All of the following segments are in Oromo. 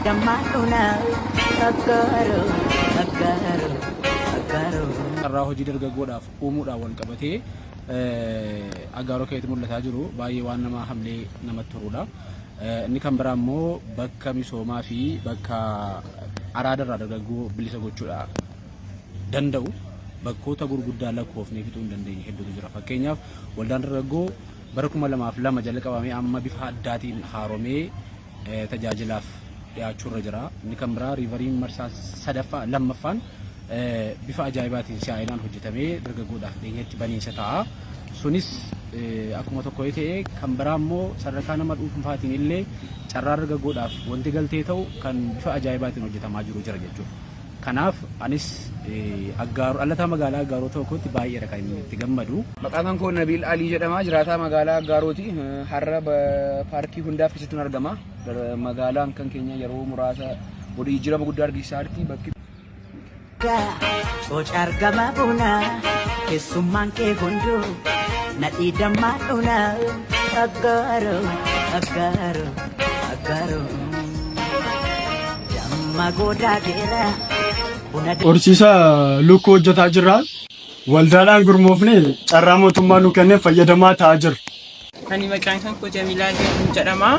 dammaadhuna aggaaru aggaaru aggaaru. Carraa hojii dargaggoodhaaf uumuudhaan wal qabatee aggaaroo keessatti mul'ataa jiru baay'ee waan nama hamlee namatti toludha. Inni kan biraa immoo bakka misoomaa fi bakka araadarraa dargaggoo bilisa gochuudha danda'u bakkoota gurguddaa lakkoofnee fixuu hin dandeenye hedduutu jira. Fakkeenyaaf waldaan dargaggoo bara 2002 jalqabamee amma bifa addaatiin haaromee tajaajilaaf dhiyaachuu irra jira. Inni kan biraa riivariin marsaa sadaffaa lammaffaan bifa ajaa'ibaatiin si'aayinaan hojjetamee dargaggoodhaaf dhiyeenyatti baniinsa ta'a. Sunis akkuma tokko yoo ta'e kan biraa immoo sadarkaa nama dhuunfaatiin illee carraa dargaggoodhaaf wanti galtee ta'u kan bifa ajaa'ibaatiin hojjetamaa jiru jira jechuudha. Kanaaf anis dhalataa magaalaa Aggaaroo tokkotti baay'eedha kan inni itti gammadu. Maqaan koo Nabil Ali jedhama. Jiraataa magaalaa Aggaarooti. Har'a paarkii hundaaf keessatti argama. Magaalaan kan keenya yeroo muraasa bodii jijjiirama guddaa argisiisaa jirti. Bakki Socha argama buna keessummaan kee hunduu nadhii dammaadhuna aggaaru aggaaru aggaaru damma goodaa geera. Horsiisa lukkuu hojjetaa jirra. Waldaadhaan gurmoofne carraa mootummaa nu kennee fayyadamaa ta'aa jirra. Ani maqaan koo Jamilaa jedhama.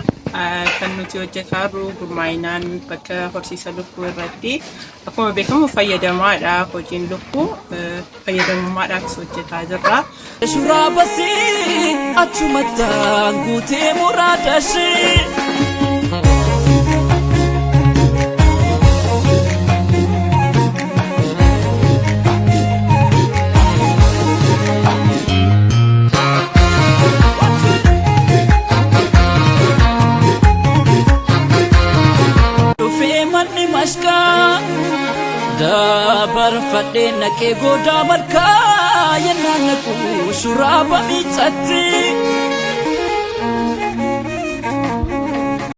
Kan nuti hojjetaa jirru gurmaa'inaan bakka horsiisa lukkuu irratti akkuma beekamu fayyadamaadha. Hojiin lukkuu fayyadamummaadhaaf hojjetaa jirra. Shuraabasii achumattaan guutee muraadashee. Dabar fadheen naqee goodaa markaa yennaan naqu shuraaba miiccatti.